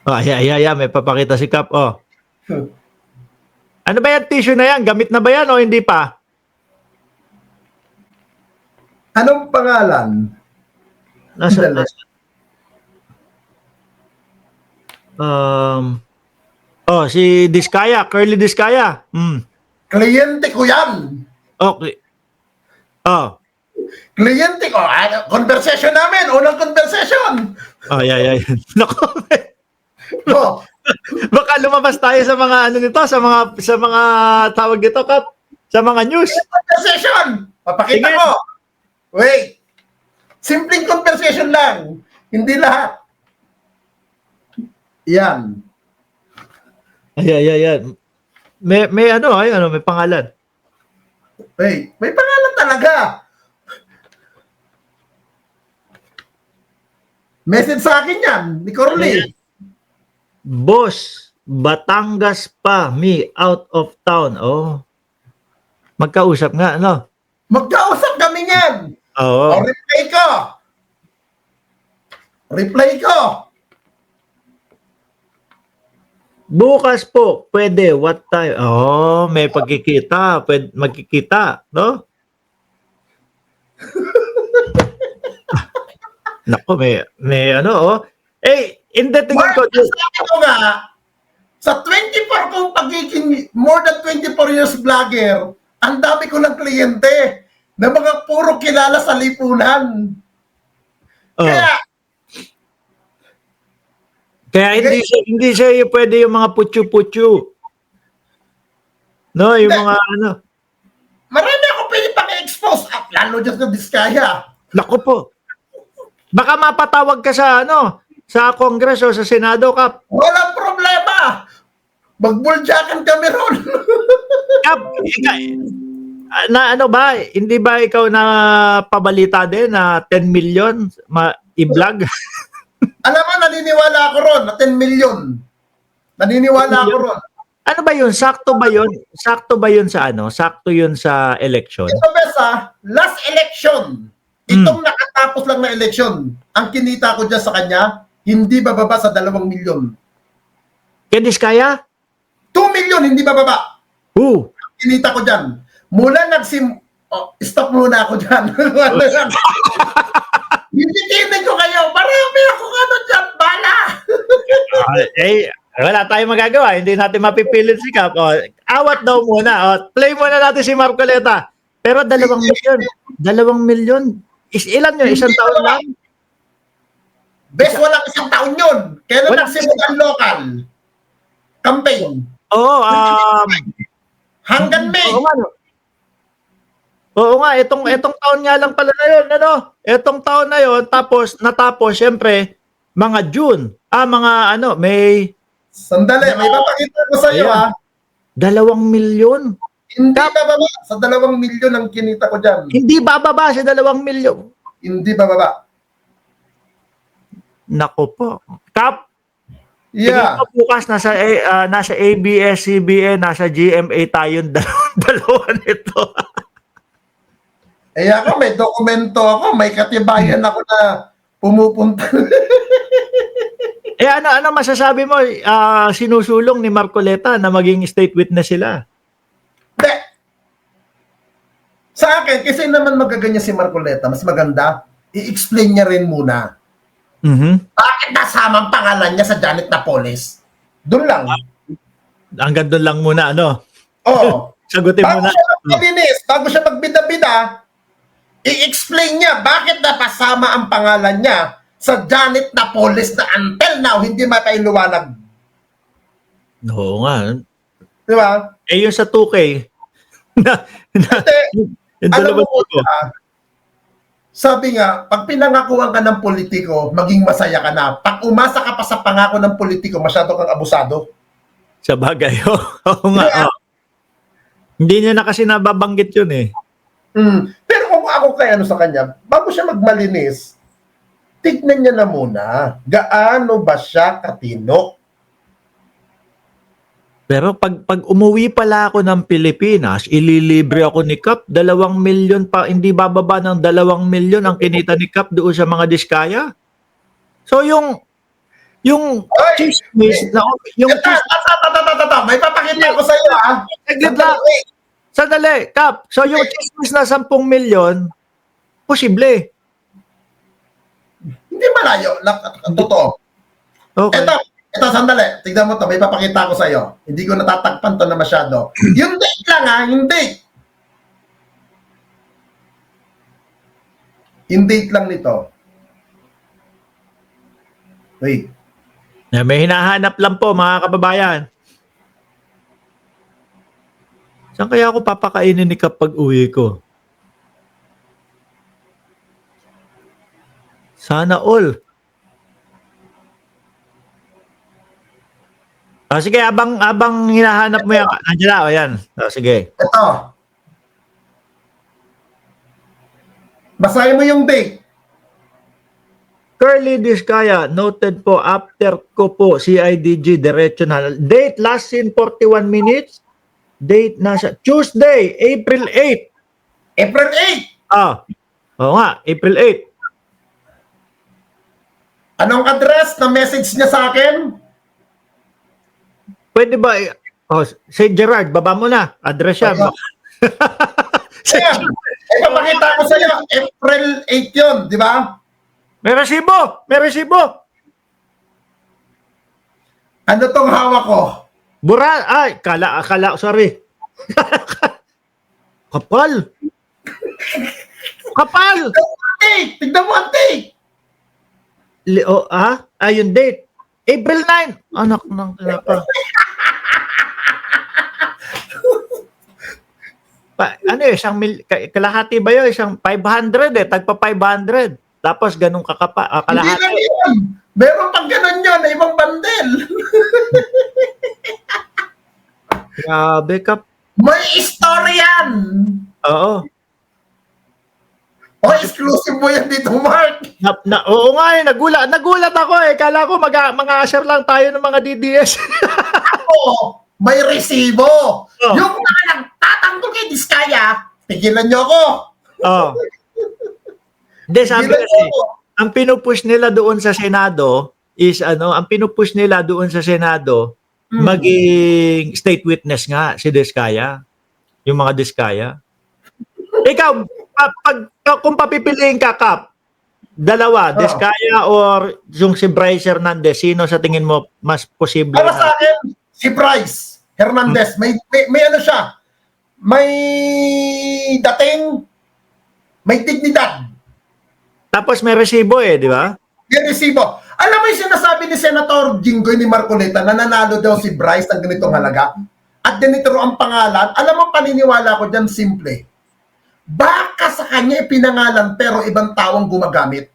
Oh, ayan, may papakita si Kap. Oh. Ano ba yan, tissue na yan? Gamit na ba yan o hindi pa? Anong pangalan? Nasa, Dali. nasa, si Diskaya, Curly Diskaya. Kliyente ko yan. Okay. Oh. Kliyente ko. Conversation namin. Unang conversation. Oh, yeah. Nako. Oh, Baka lumabas tayo sa mga ano nito, sa mga tawag dito, Kap. Sa mga news. conversation. Papakita Sige. ko. Wait. Simpleng conversation lang. Hindi lahat. Yan. Ayan. May ano, may pangalan. Wait. May pangalan talaga. Message sa akin yan. Ni Corley. Ayan. Boss, Batangas pa, me out of town. Oh. Magkausap nga, ano? Magkausap kami yan. Oo. O, reply ko. Bukas po, pwede, what time? Oh, may pagkikita, pwede magkikita, no? Nako, may ano, oh. Hindi tingin ko. Sabi ko nga, sa 24 kong pagiging more than 24 years vlogger, ang dami ko ng kliyente na mga puro kilala sa lipunan. Oh. Kaya hindi siya pwede yung mga putyo-putyo. No, yung mga ano. Marami ako pwede pang-expose, lalo dyan sa Diskaya. Nako po. Baka mapatawag ka sa sa Congress o sa Senado, Kap. Walang problema. Magbuljakan kami ron. Kap, na ano ba, hindi ba ikaw na pabalita din na 10 million i-vlog? Alam mo, naniniwala ako ron na 10 million. Naniniwala ako ron. Ano ba yun? Sakto ba yun? Sakto ba yun sa ano? Sakto yun sa election? Ito, Besa, last election, itong nakatapos lang na election, ang kinita ko dyan sa kanya, hindi bababa sa 2 milyon. Kendis kaya? 2 milyon, hindi bababa. Ang Kinita ko dyan. Mula stop muna ako dyan. Bibitinin ko kayo. Marami akong ano dyan, bala. Wala tayong magagawa. Hindi natin mapipilit si Kap. Awat daw muna. Play muna natin si Marcoleta. Pero 2 milyon. 2 milyon. Ilan yun? Isang taon lang? Bes, walang isang taon yun. Kailan nagsimula ang local campaign? Oo. Hanggang May. Oo nga. Itong taon nga lang pala na yun. Ano? Itong taon na yun. Natapos, syempre, mga June. May... Sandali, may papakita ko sa iyo, ha? 2 milyon. Hindi bababa. Sa 2 milyon ang kinita ko dyan. Hindi bababa sa 2 milyon. Hindi bababa. Nako po. Kap, Yeah. bukas nasa ABS-CBN, nasa GMA tayong dalawa nito. Ako, may dokumento ako, may katibayan ako na pumupunta. Ano masasabi mo? Sinusulong ni Marcoleta na maging state witness sila. Hindi. Sa akin, kasi naman magaganyan si Marcoleta, mas maganda, i-explain niya rin muna. Bakit nasama ang pangalan niya sa Janet Napoles? Doon lang. Hanggang doon lang muna, ano? Oo. Sagutin Bago muna. siya magbida-binis, bago siya magbida-bida, i-explain niya bakit napasama ang pangalan niya sa Janet Napoles na until now hindi mapailuwanag. Oo nga. Di ba? Yung sa 2K. Alam mo ko, sabi nga, pag pinangakuan ka ng politiko, maging masaya ka na. Pag umasa ka pa sa pangako ng politiko, masyado kang abusado. Sa bagay. Oo nga. Hindi niya na kasi nababanggit yun eh. Pero kung ako kay sa kanya, bago siya magmalinis, tignan niya na muna, gaano ba siya katino? Pero pag umuwi pala ako ng Pilipinas, ililibre ako ni Kap, 2 milyon pa, hindi bababa ng 2 milyon ang kinita ni Kap doon sa mga Diskaya. So yung Yung Oy! chismis na yung May papakita ko sa iyo, ha? Saglit lang. Sandali, Kap. So yung chismis na 10 milyon, posible. Hindi malayo. Totoo. Okay. Ito, sandali. Tignan mo to. May papakita ko sa iyo. Hindi ko natatakpan to na masyado. Yung date lang, ha? Yung date. Yung date lang nito. Wait. May hinahanap lang po, mga kababayan. Saan kaya ako papakainin ni Kap pag uwi ko? Sana all. Sige, abang hinahanap mo yan. Nandiyan na, o yan. Sige. Ito. Basahin mo yung date. Curly Discaya, noted po after ko po CIDG diretso na. Date last seen 41 minutes. Date nasa Tuesday, April 8. April 8. Oo nga, April 8. Anong address na message niya sa akin? Pwede ba, St. Gerard, baba mo na. Address yan. Ayan. Ipapakita ko sa iyo. April 8 yun, di ba? May resibo! May resibo! Ano tong hawak ko? Sorry. Kapal! Kapal! Tignan mo ang date! Yung date. April 9. Anak ng tinapa. Kalahati ba yun? Isang 500 tagpa 500. Tapos ganun kalahati. Hindi lang yun. Meron pang ganun yun na ibang bandel. Grabe ka. May story yan. Oo. Exclusive mo yan dito, Mark. Oo nga nagulat ako Kala ko mga-share lang tayo ng mga DDS. Ako, may resibo. Yung mga nagtatanggol kay Diskaya, tigilan nyo ako. Hindi, sabi kasi, ang pinupush nila doon sa Senado is maging state witness nga si Diskaya. Yung mga Diskaya. Ikaw, kung papipiliin ka, Kap, dalawa, Diskaya or yung si Bryce Hernandez, sino sa tingin mo mas posible? Para sa akin, si Bryce Hernandez, may ano siya, may dating, may dignidad. Tapos may resibo di ba? May resibo. Alam mo yung sinasabi ni Senator Jinggoy ni Marcoleta na nanalo daw si Bryce ng ganitong halaga? At ganito ang pangalan. Alam mo, paniniwala ko dyan, simple. Baka sa kanya ipinangalan pero ibang tawang gumagamit.